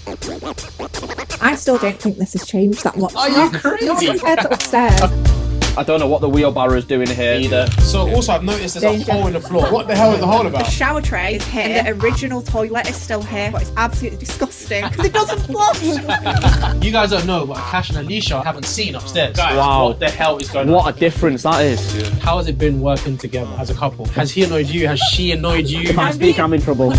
I still don't think this has changed that much. Are you crazy? Not compared to upstairs. I don't know what the wheelbarrow is doing here either. So also I've noticed there's a hole in the floor. What the hell is the hole about? The shower tray is here, and the original toilet is still here, but it's absolutely disgusting because it doesn't flush. You guys don't know, but Akash and Alysha haven't seen upstairs. Guys, Wow. what the hell is going on? What a difference that is. How has it been working together as a couple? Has he annoyed you? Has she annoyed you? If I speak, I'm in trouble.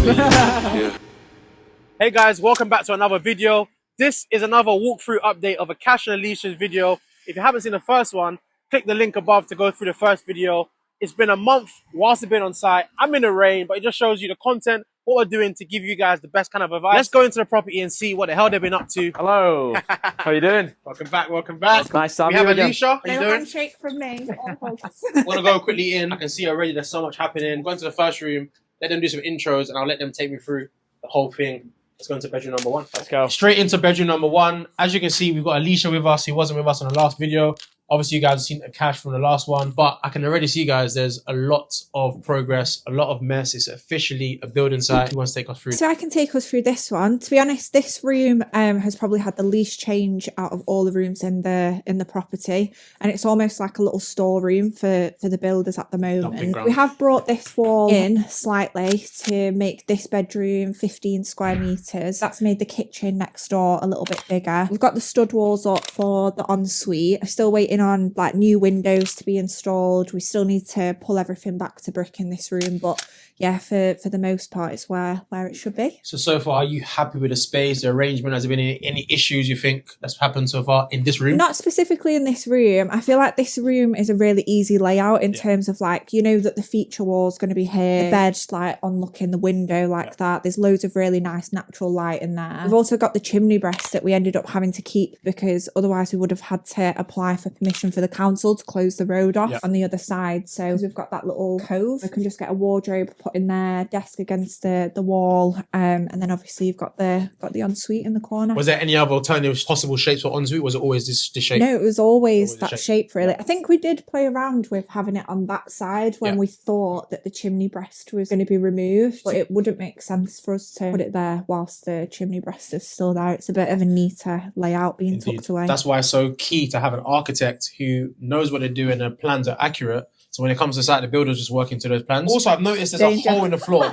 Hey guys, welcome back to another video. This is another walkthrough update of Akash and Alysha's video. If you haven't seen the first one, click the link above to go through the first video. It's been a month whilst I've been on site. I'm in the rain, but it just shows you the content, what we're doing to give you guys the best kind of advice. Let's go into the property and see what the hell they've been up to. Hello. How you doing? Welcome back, welcome back. Nice to have We have you again. Alysha. How you No doing? handshake from me. Want to go quickly in. I can see already there's so much happening. Go into the first room, let them do some intros, and I'll let them take me through the whole thing. Let's go into bedroom number one. Let's go. Straight into bedroom number one. As you can see, we've got Alysha with us. He wasn't with us on the last video. Obviously, you guys have seen Akash from the last one, but I can already see, guys, there's a lot of progress, a lot of mess. It's officially a building site. Who wants to take us through? So I can take us through this one. To be honest, this room has probably had the least change out of all the rooms in the property, and it's almost like a little storeroom for the builders at the moment. We have brought this wall in slightly to make this bedroom 15 square meters. That's made the kitchen next door a little bit bigger. We've got the stud walls up for the ensuite. I'm still waiting on like new windows to be installed. We still need to pull everything back to brick in this room, but yeah, for the most part, it's where it should be. So far, are you happy with the space, the arrangement? Has there been any issues you think that's happened so far in this room? Not specifically in this room. I feel like this room is a really easy layout in terms of like, you know, that the feature wall is going to be here, the bed like on looking the window like that. There's loads of really nice natural light in there. We've also got the chimney breast that we ended up having to keep because otherwise we would have had to apply for permission for the council to close the road off on the other side. So we've got that little cove. We can just get a wardrobe put in there, desk against the wall, and then obviously you've got the ensuite in the corner. Was there any other alternative possible shapes for ensuite? Was it always this shape? No, it was always that shape really. I think we did play around with having it on that side when we thought that the chimney breast was going to be removed, but it wouldn't make sense for us to put it there whilst the chimney breast is still there. It's a bit of a neater layout being tucked away. That's why it's so key to have an architect who knows what they're doing and their plans are accurate. So when it comes to site, the builder's just working to those plans. Also, I've noticed there's a hole in the floor.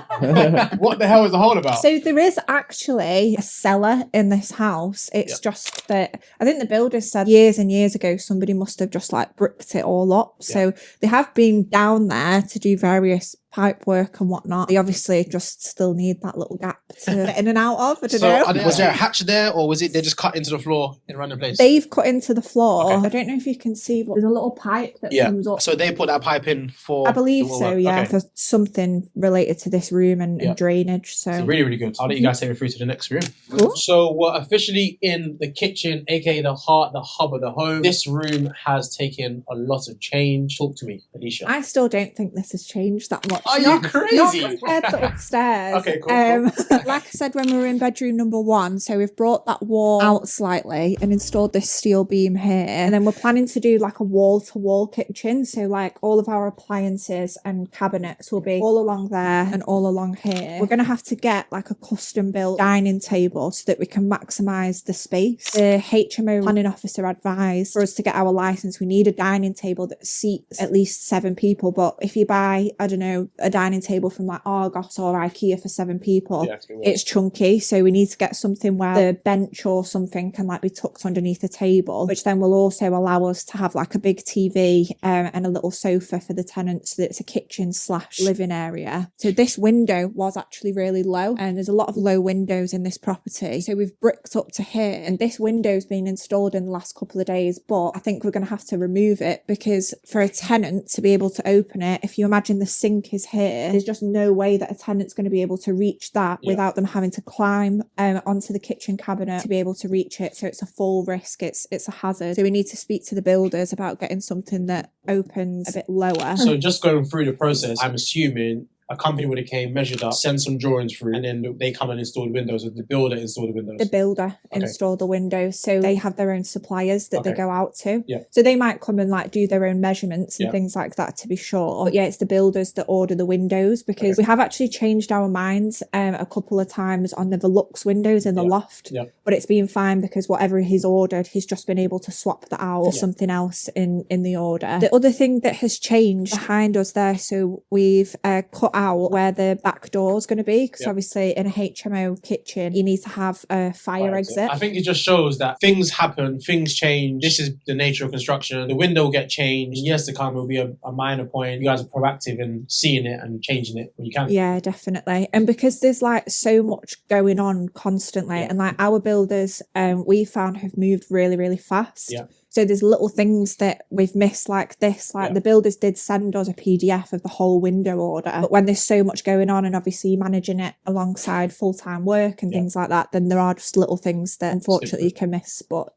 What the hell is the hole about? So there is actually a cellar in this house. It's just that I think the builders said years and years ago somebody must have just like bricked it all up. So they have been down there to do various pipe work and whatnot. They obviously just still need that little gap to get in and out of. I don't know. Was there a hatch there, or was it they just cut into the floor in a random place? They've cut into the floor. Okay. I don't know if you can see, but there's a little pipe that comes up. So they put that pipe in for... I believe so, for something related to this room and drainage. So really, really good. I'll let you guys take me through to the next room. Cool. So we're officially in the kitchen, aka the heart, the hub of the home. This room has taken a lot of change. Talk to me, Alysha. I still don't think this has changed that much. Are you crazy? Not compared to upstairs. Okay, cool. Like I said when we were in bedroom number one, so we've brought that wall out slightly and installed this steel beam here. And then we're planning to do like a wall-to-wall kitchen. So like all of our appliances and cabinets will be all along there and all along here. We're going to have to get like a custom-built dining table so that we can maximise the space. The HMO planning officer advised for us to get our licence, we need a dining table that seats at least 7 people. But if you buy, I don't know, a dining table from like Argos or IKEA for 7 people, it's chunky. So we need to get something where the bench or something can like be tucked underneath the table, which then will also allow us to have like a big TV and a little sofa for the tenants so that it's a kitchen / living area. So this window was actually really low, and there's a lot of low windows in this property. So we've bricked up to here, and this window's been installed in the last couple of days, but I think we're going to have to remove it because for a tenant to be able to open it, if you imagine the sink is here, there's just no way that a tenant's going to be able to reach that without them having to climb onto the kitchen cabinet to be able to reach it. So it's a full risk. It's a hazard. So we need to speak to the builders about getting something that opens a bit lower. So just going through the process, I'm assuming a company would have came, measured up, sent some drawings through, and then they come and install the windows, or the builder install the windows? The builder install the windows, so they have their own suppliers that they go out to. So they might come and like do their own measurements and things like that, to be sure. But yeah, it's the builders that order the windows, because we have actually changed our minds a couple of times on the Velux windows in the loft. But it's been fine, because whatever he's ordered, he's just been able to swap that out for something else in the order. The other thing that has changed behind us there, so we've cut out where the back door is going to be, because obviously in a HMO kitchen you need to have a fire exit. I think it just shows that things happen, things change. This is the nature of construction. The window will get changed. In years to come, it will be a minor point. You guys are proactive in seeing it and changing it when you can. Yeah, definitely. And because there's like so much going on constantly, and like our builders, we found have moved really, really fast. So there's little things that we've missed like this, like the builders did send us a PDF of the whole window order. But when there's so much going on, and obviously you're managing it alongside full-time work and things like that, then there are just little things that unfortunately you can miss. But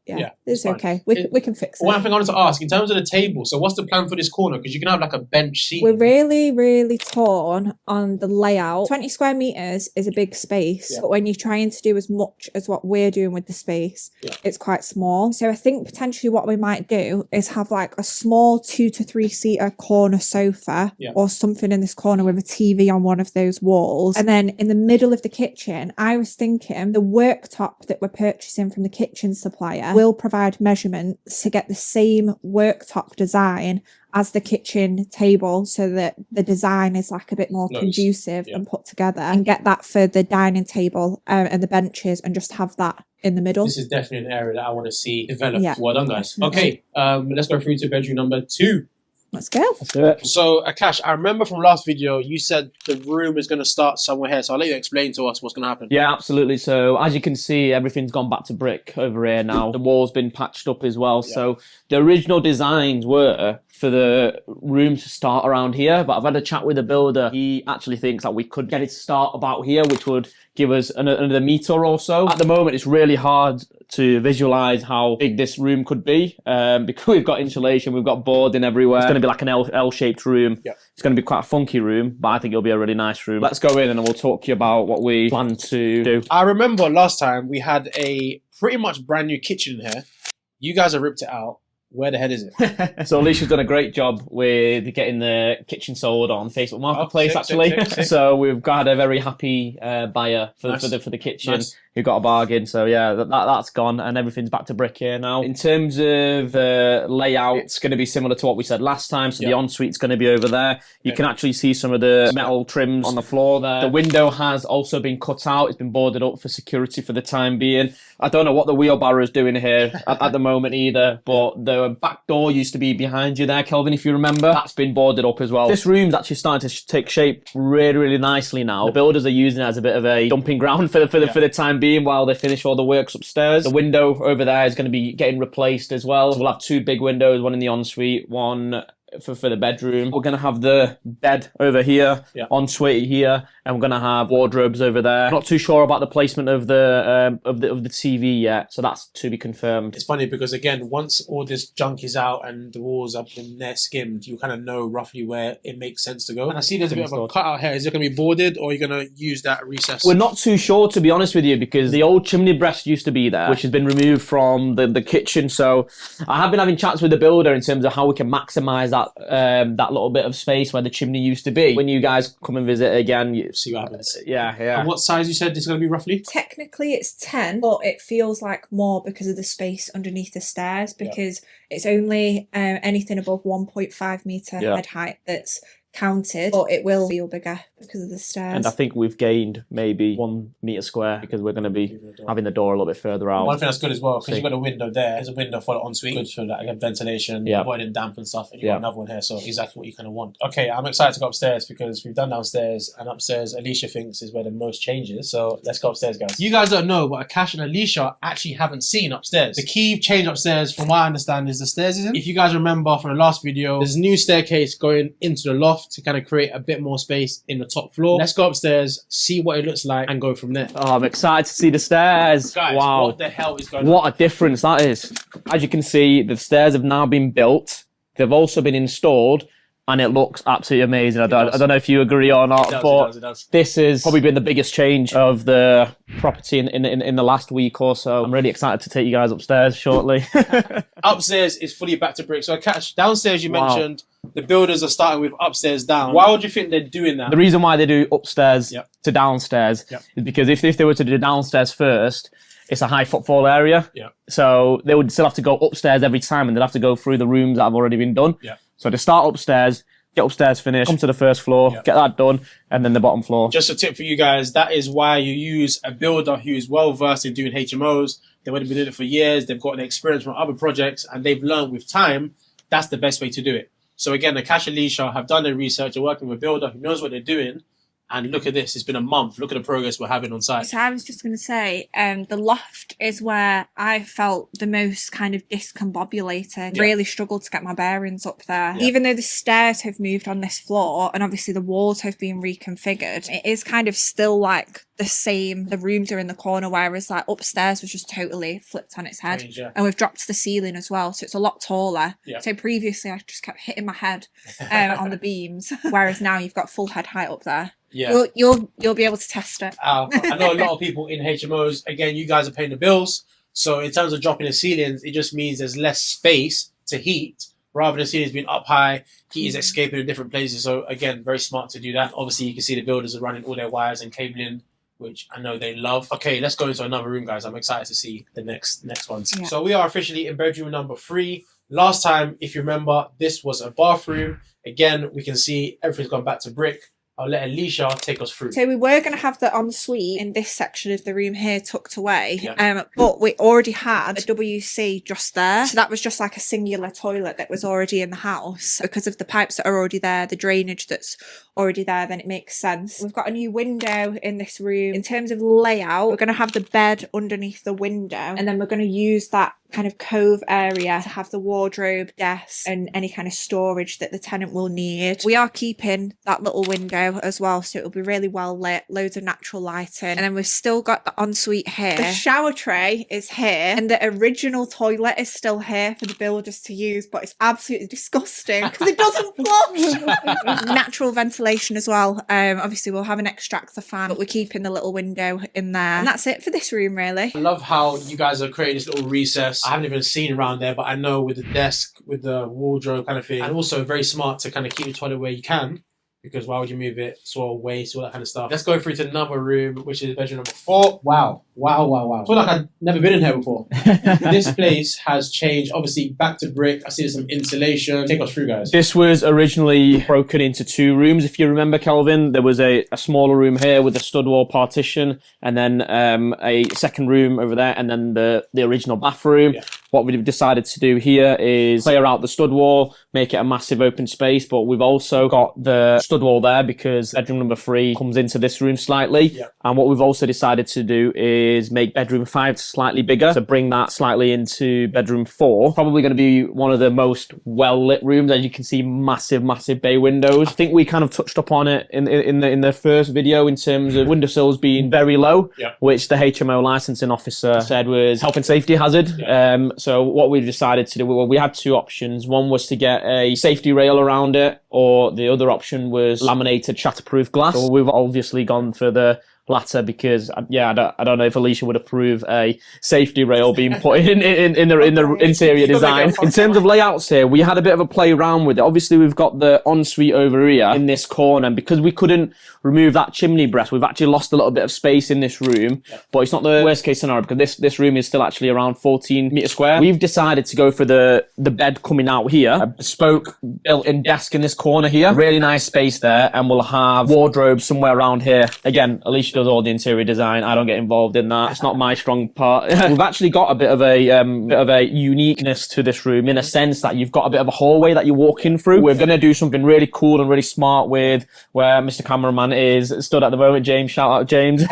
it's okay. We can fix it. One thing I wanted to ask, in terms of the table, so what's the plan for this corner? Because you can have like a bench seat. We're really, really torn on the layout. 20 square meters is a big space, but when you're trying to do as much as what we're doing with the space, it's quite small. So I think potentially what we might do is have like a small 2 to 3 seater corner sofa or something in this corner with a TV on one of those walls. And then in the middle of the kitchen, I was thinking the worktop that we're purchasing from the kitchen supplier will provide measurements to get the same worktop design as the kitchen table, so that the design is like a bit more conducive and put together, and get that for the dining table and the benches, and just have that in the middle. This is definitely an area that I want to see develop. Well done, guys. Okay, let's go through to bedroom number 2. Let's go. Let's do it. So, Akash, I remember from last video, you said the room is going to start somewhere here. So I'll let you explain to us what's going to happen. Yeah, absolutely. So as you can see, everything's gone back to brick over here now. The wall's been patched up as well. So the original designs were for the room to start around here, but I've had a chat with the builder. He actually thinks that we could get it to start about here, which would give us another meter or so. At the moment, it's really hard to visualize how big this room could be, because we've got insulation, we've got boarding everywhere. It's going to be like an L-shaped room. It's going to be quite a funky room, but I think it'll be a really nice room. Let's go in and we'll talk to you about what we plan to do. I remember last time we had a pretty much brand new kitchen in here. You guys have ripped it out. Where the head is it? So Alysha's done a great job with getting the kitchen sold on Facebook Marketplace, actually. So we've got a very happy buyer for the kitchen who got a bargain. So yeah, that's gone, and everything's back to brick here now. In terms of layout, it's going to be similar to what we said last time. So the ensuite's going to be over there. You can actually see some of the metal trims on the floor there. The window has also been cut out. It's been boarded up for security for the time being. I don't know what the wheelbarrow is doing here at the moment either, but the back door used to be behind you there, Kelvin, if you remember. That's been boarded up as well. This room's actually starting to take shape really, really nicely now. The builders are using it as a bit of a dumping ground for the time being while they finish all the works upstairs. The window over there is going to be getting replaced as well. So we'll have 2 big windows, one in the ensuite, one for the bedroom. We're going to have the bed over here, ensuite here, and we're going to have wardrobes over there. Not too sure about the placement of the TV yet, so that's to be confirmed. It's funny because again, once all this junk is out and the walls have been there skimmed, you kind of know roughly where it makes sense to go. And I see there's a bit of a cutout here. Is it going to be boarded, or are you going to use that recess? We're not too sure, to be honest with you, because the old chimney breast used to be there, which has been removed from the kitchen. So I have been having chats with the builder in terms of how we can maximise that little bit of space where the chimney used to be. When you guys come and visit again, you see what happens. Yeah. And what size you said this is going to be roughly? Technically it's 10, but it feels like more because of the space underneath the stairs, because it's only anything above 1.5 meter head height that's counted, but it will feel bigger because of the stairs. And I think we've gained maybe 1 meter square because we're going to be having the door a little bit further out. One thing that's good as well, because you've got a window there. There's a window for the ensuite, good for like ventilation, avoiding damp and stuff. And you've got another one here, so exactly what you kind of want. Okay, I'm excited to go upstairs because we've done downstairs, and upstairs Alysha thinks is where the most changes. So let's go upstairs, guys. You guys don't know, but Akash and Alysha actually haven't seen upstairs. The key change upstairs, from what I understand, is the stairs isn't. If you guys remember from the last video, there's a new staircase going into the loft to kind of create a bit more space in the top floor. Let's go upstairs, see what it looks like, and go from there. Oh, I'm excited to see the stairs. Guys, wow. What the hell is going on? What a difference that is. As you can see, the stairs have now been built. They've also been installed. and it looks absolutely amazing. I don't know if you agree or not, but it does. this has probably been the biggest change of the property in the last week or so. I'm really excited to take you guys upstairs shortly. Upstairs is fully back to brick. So Akash, downstairs you mentioned the builders are starting with upstairs down. Why would you think they're doing that? The reason why they do upstairs to downstairs is because if they were to do downstairs first, it's a high footfall area. So they would still have to go upstairs every time, and they'd have to go through the rooms that have already been done. So they start upstairs, get upstairs finished, come to the first floor, get that done, and then the bottom floor. Just a tip for you guys, that is why you use a builder who is well versed in doing HMOs. They've already been doing it for years, they've got an experience from other projects, and they've learned with time that's the best way to do it. So again, Akash Alysha have done their research, they're working with a builder who knows what they're doing. And look at this, it's been a month. Look at the progress we're having on site. So I was just going to say, the loft is where I felt the most kind of discombobulated. Really struggled to get my bearings up there. Even though the stairs have moved on this floor and obviously the walls have been reconfigured, it is kind of still like the same. The rooms are in the corner, whereas like upstairs was just totally flipped on its head. And we've dropped the ceiling as well, so it's a lot taller. So previously I just kept hitting my head on the beams, whereas now you've got full head height up there. You'll be able to test it. I know a lot of people in HMOs, again, you guys are paying the bills. So in terms of dropping the ceilings, it just means there's less space to heat rather than ceilings being up high, heat is escaping in different places. So again, very smart to do that. Obviously, you can see the builders are running all their wires and cabling, which I know they love. Okay, let's go into another room, guys. I'm excited to see the next ones. So we are officially in bedroom number 3. Last time, if you remember, this was a bathroom. Again, we can see everything's gone back to brick. I'll let Alysha take us through. So we were going to have the ensuite in this section of the room here tucked away, but we already had a WC just there. So that was just like a singular toilet that was already in the house. Because of the pipes that are already there, the drainage that's already there, then it makes sense. We've got a new window in this room. In terms of layout, we're going to have the bed underneath the window, and then we're going to use that kind of cove area to have the wardrobe, desk, and any kind of storage that the tenant will need. We are keeping that little window as well, so it'll be really well lit, loads of natural lighting. And then we've still got the ensuite here. The shower tray is here, and the original toilet is still here for the builders to use, but it's absolutely disgusting because it doesn't flush. Natural ventilation as well. Obviously we'll have an extractor fan, but we're keeping the little window in there. And that's it for this room, really. I love how you guys are creating this little recess. I haven't even seen around there, but I know with the desk, with the wardrobe kind of thing, and also very smart to kind of keep the toilet where you can, because why would you move it, swirl waste, all that kind of stuff. Let's go through to another room, which is bedroom number 4. Wow. I feel like I've never been in here before. This place has changed, obviously back to brick. I see there's some insulation. Take us through, guys. This was originally broken into 2 rooms. If you remember, Kelvin, there was a smaller room here with a stud wall partition, and then a second room over there, and then the original bathroom. What we've decided to do here is clear out the stud wall, make it a massive open space, but we've also got the stud wall there because bedroom number 3 comes into this room slightly. And what we've also decided to do is make bedroom 5 slightly bigger, to bring that slightly into bedroom 4. Probably going to be one of the most well-lit rooms. As you can see, massive bay windows. I think we kind of touched upon it in the first video in terms of windowsills being very low, which the HMO licensing officer said was health and safety hazard. So what we've decided to do, well, we had 2 options. One was to get a safety rail around it, or the other option was laminated shatterproof glass. So we've obviously gone for the latter because, I don't know if Alysha would approve a safety rail being put in the interior design. In terms of layouts here, we had a bit of a play around with it. Obviously, we've got the ensuite over here in this corner, and because we couldn't remove that chimney breast, we've actually lost a little bit of space in this room, but it's not the worst case scenario because this room is still actually around 14 meters square. We've decided to go for the bed coming out here, a bespoke built-in desk in this corner here, really nice space there, and we'll have wardrobes somewhere around here. Again, Alysha does all the interior design. I don't get involved in that. It's not my strong part. We've actually got a bit of a uniqueness to this room in a sense that you've got a bit of a hallway that you're walking through. We're going to do something really cool and really smart with where Mr. Cameraman is stood at the moment. James, shout out James.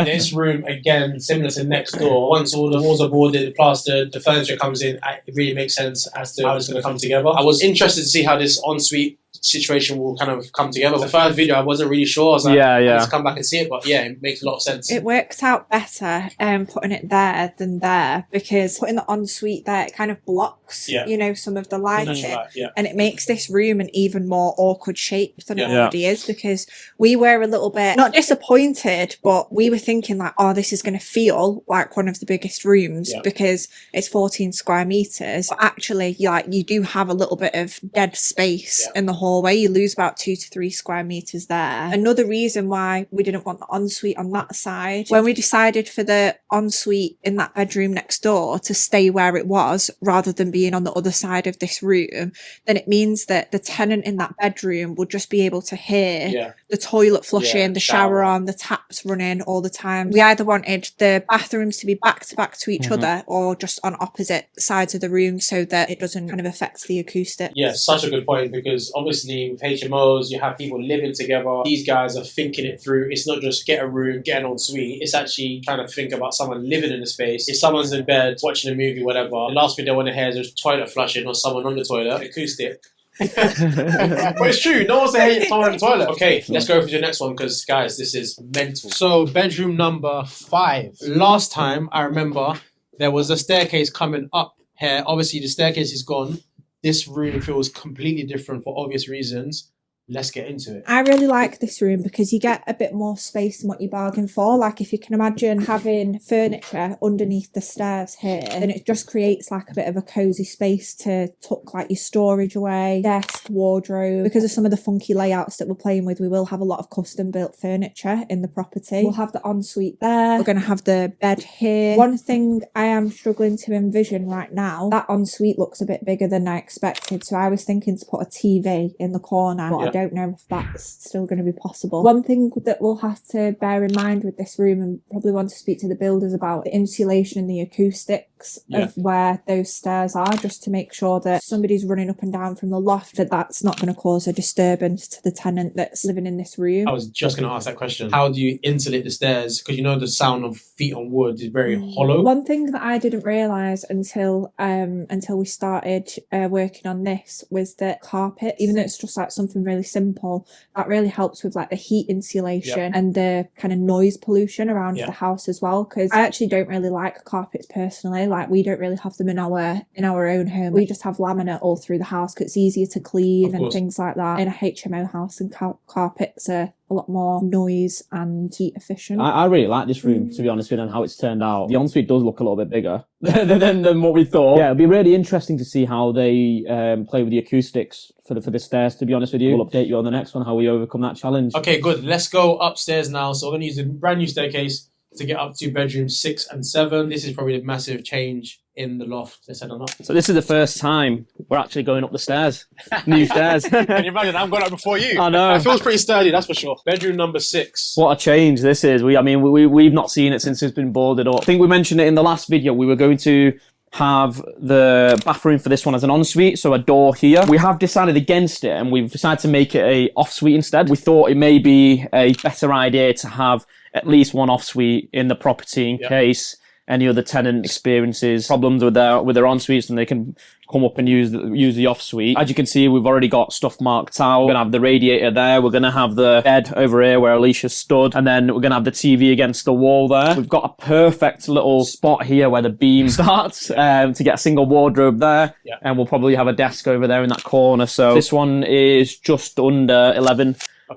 This room, again, similar to next door. Once all the walls are boarded, plastered, the furniture comes in, it really makes sense as to how it's going to come together. I was interested to see how this ensuite situation will kind of come together. The first video, I wasn't really sure. I was like, let's come back and see it. But yeah, it makes a lot of sense. It works out better putting it there than there, because putting the ensuite there, it kind of blocks, you know, some of the lighting. And it makes this room an even more awkward shape than it already is, because we were a little bit, not disappointed, but we were thinking like, oh, this is going to feel like one of the biggest rooms because it's 14 square meters. But actually, you do have a little bit of dead space in the hallway. You lose about 2 to 3 square meters there. Another reason why we didn't want the ensuite on that side, when we decided for the ensuite in that bedroom next door to stay where it was rather than being on the other side of this room, then it means that the tenant in that bedroom would just be able to hear the toilet flushing, the shower on, the taps running all the time. We either wanted the bathrooms to be back to back to each other or just on opposite sides of the room so that it doesn't kind of affect the acoustics. Yeah, such a good point, because obviously with HMOs, you have people living together. These guys are thinking it through. It's not just get a room, get an ensuite. It's actually trying to think about someone living in the space. If someone's in bed, watching a movie, whatever, the last thing they want to hear is toilet flushing or someone on the toilet. Acoustic. But it's true, no one's hating someone in the toilet. Okay, let's go for the next one, because guys, this is mental. So bedroom number 5. Last time I remember there was a staircase coming up here. Obviously the staircase is gone. This room feels completely different for obvious reasons. Let's get into it. I really like this room because you get a bit more space than what you bargain for. Like if you can imagine having furniture underneath the stairs here, then it just creates like a bit of a cozy space to tuck like your storage away, desk, wardrobe. Because of some of the funky layouts that we're playing with, we will have a lot of custom built furniture in the property. We'll have the ensuite there. We're going to have the bed here. One thing I am struggling to envision right now, that ensuite looks a bit bigger than I expected. So I was thinking to put a TV in the corner, but I don't know if that's still going to be possible. One thing that we'll have to bear in mind with this room, and probably want to speak to the builders about, the insulation and the acoustics of where those stairs are, just to make sure that somebody's running up and down from the loft, that's not going to cause a disturbance to the tenant that's living in this room. I was just going to ask that question. How do you insulate the stairs? Because you know the sound of feet on wood is very hollow. One thing that I didn't realise until we started working on this was that carpet, even though it's just like something really simple, that really helps with like the heat insulation and the kind of noise pollution around the house as well. Because I actually don't really like carpets personally. Like we don't really have them in our own home. We just have laminate all through the house because it's easier to clean and things like that. In a HMO house, and carpets are a lot more noise and heat efficient. I really like this room, to be honest with you, and how it's turned out. The ensuite does look a little bit bigger than what we thought. Yeah, it'll be really interesting to see how they play with the acoustics for the stairs, to be honest with you. We'll update you on the next one, how we overcome that challenge. Okay, good. Let's go upstairs now. So we're going to use a brand new staircase to get up to bedrooms 6 and 7. This is probably a massive change in the loft. Let's head on up. So this is the first time we're actually going up the stairs. New stairs. Can you imagine? I'm going up before you. I know. It feels pretty sturdy, that's for sure. Bedroom number 6. What a change this is. We've not seen it since it's been boarded up. I think we mentioned it in the last video. We were going to have the bathroom for this one as an ensuite, so a door here. We have decided against it, and we've decided to make it a off-suite instead. We thought it may be a better idea to have at least one off-suite in the property in case any other tenant experiences problems with their en-suites, and they can come up and use the off-suite. As you can see, we've already got stuff marked out. We're going to have the radiator there. We're going to have the bed over here where Alysha stood. And then we're going to have the TV against the wall there. We've got a perfect little spot here where the beam starts to get a single wardrobe there. Yeah. And we'll probably have a desk over there in that corner. So this one is just under 11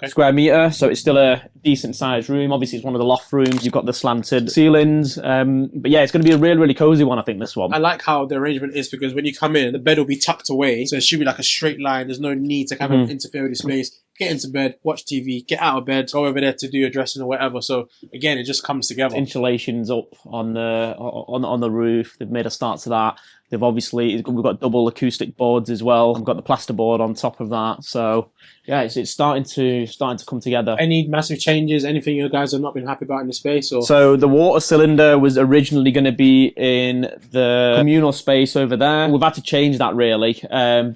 square meter, so it's still a decent sized room. Obviously it's one of the loft rooms. You've got the slanted ceilings, but yeah, it's going to be a really, really cozy one, I think, this one. I like how the arrangement is, because when you come in, the bed will be tucked away, so it should be like a straight line. There's no need to kind of interfere with the space. Get into bed, watch TV, get out of bed, go over there to do your dressing or whatever. So again, it just comes together. Insulation's up on the roof. They've made a start to that. We've got double acoustic boards as well. We've got the plasterboard on top of that. So yeah, it's starting to come together. Any massive changes? Anything you guys have not been happy about in the space? Or? So the water cylinder was originally going to be in the communal space over there. We've had to change that really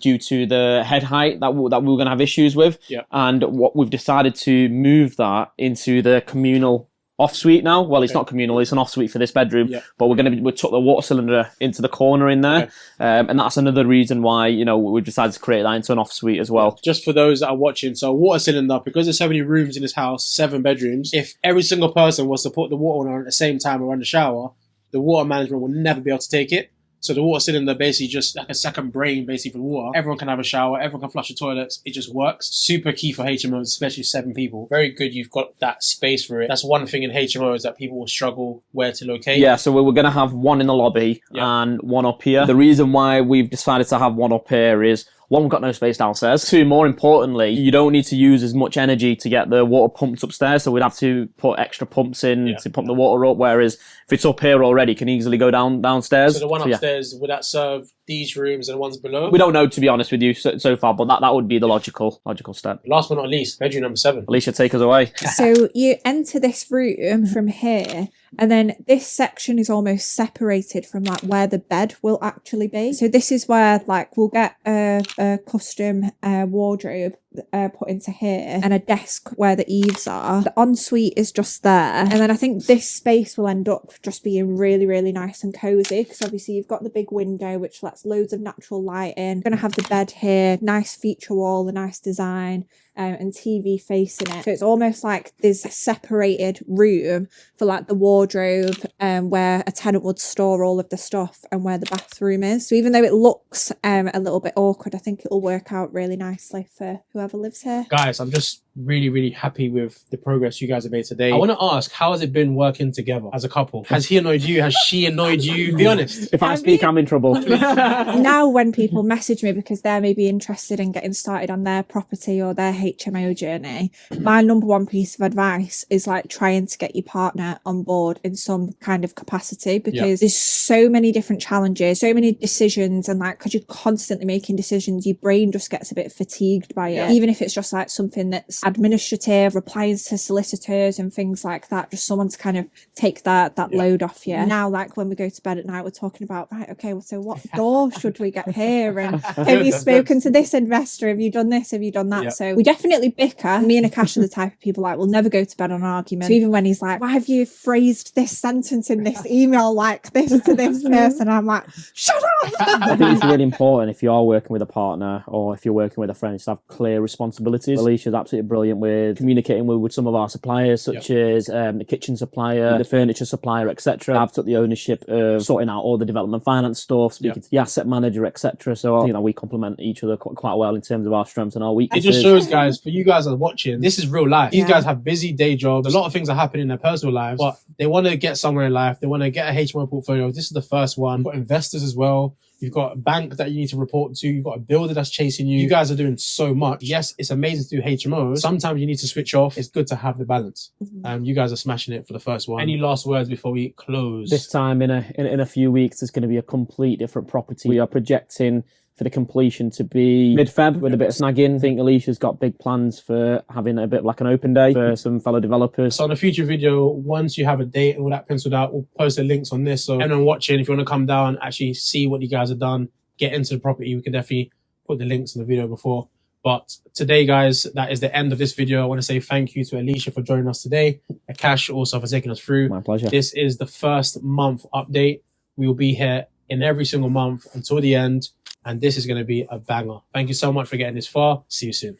due to the head height that we were going to have issues with. Yep. And what we've decided to move that into the communal off suite now. Well, it's not communal; it's an off suite for this bedroom. Yeah. But we took the water cylinder into the corner in there, and that's another reason why we decided to create that into an off suite as well. Just for those that are watching, so water cylinder, because there's so many rooms in this house, 7 bedrooms. If every single person was to put the water on at the same time or on the shower, the water management will never be able to take it. So the water cylinder basically just like a second brain basically for water. Everyone can have a shower, everyone can flush the toilets. It just works. Super key for HMOs, especially 7 people. Very good you've got that space for it. That's one thing in HMOs that people will struggle where to locate. Yeah, so we're going to have one in the lobby and one up here. The reason why we've decided to have one up here is, one, we've got no space downstairs. 2, more importantly, you don't need to use as much energy to get the water pumped upstairs. So we'd have to put extra pumps in to pump the water up. Whereas if it's up here already, it can easily go downstairs. So the one upstairs, would that serve these rooms and the ones below? We don't know, to be honest with you, so far, but that would be the logical step. Last but not least, bedroom number 7. Alysha, take us away. So you enter this room from here, and then this section is almost separated from like where the bed will actually be. So this is where like we'll get a custom wardrobe put into here and a desk where the eaves are. The ensuite is just there, and then I think this space will end up just being really, really nice and cozy, because obviously you've got the big window which lets loads of natural light in. You're gonna have the bed here, nice feature wall, a nice design, and TV facing it. So it's almost like there's a separated room for like the wardrobe, where a tenant would store all of the stuff, and where the bathroom is. So even though it looks a little bit awkward, I think it'll work out really nicely for whoever lives here. Guys, I'm just really, really happy with the progress you guys have made today. I want to ask, how has it been working together as a couple? Has he annoyed you? Has she annoyed you? Be honest. If I speak, I'm in trouble. Now when people message me because they're maybe interested in getting started on their property or their HMO journey, my number one piece of advice is like trying to get your partner on board in some kind of capacity, because there's so many different challenges, so many decisions, and like because you're constantly making decisions, your brain just gets a bit fatigued by it. Even if it's just like something that's administrative, replying to solicitors and things like that, just someone to kind of take that load off you. Now, like when we go to bed at night, we're talking about, right, okay, well, so what door should we get here? And have you spoken to this investor? Have you done this? Have you done that? So we definitely bicker. Me and Akash are the type of people like, we'll never go to bed on an argument. So even when he's like, why have you phrased this sentence in this email like this to this person? I'm like, shut up! I think it's really important, if you are working with a partner or if you're working with a friend, to have clear responsibilities. Alysha's absolutely brilliant with communicating with some of our suppliers, such as the kitchen supplier, the furniture supplier, etc. I've took the ownership of sorting out all the development finance stuff, speaking to the asset manager, etc. So we complement each other quite well in terms of our strengths and our weaknesses. It just shows, guys, for you guys that are watching, this is real life. These guys have busy day jobs. A lot of things are happening in their personal lives, but they want to get somewhere in life. They want to get a HMO portfolio. This is the first one. You've got investors as well. You've got a bank that you need to report to. You've got a builder that's chasing you. You guys are doing so much. Yes, it's amazing to do HMOs. Sometimes you need to switch off. It's good to have the balance. You guys are smashing it for the first one. Any last words before we close? This time in a few weeks, there's going to be a complete different property. We are projecting for the completion to be mid-Feb with a bit of snagging. I think Alysha's got big plans for having a bit like an open day for some fellow developers. So on a future video, once you have a date and all that penciled out, we'll post the links on this. So everyone watching, if you want to come down, actually see what you guys have done, get into the property, we can definitely put the links in the video before. But today, guys, that is the end of this video. I want to say thank you to Alysha for joining us today. Akash also for taking us through. My pleasure. This is the first month update. We will be here in every single month until the end. And this is going to be a banger. Thank you so much for getting this far. See you soon.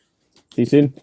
See you soon.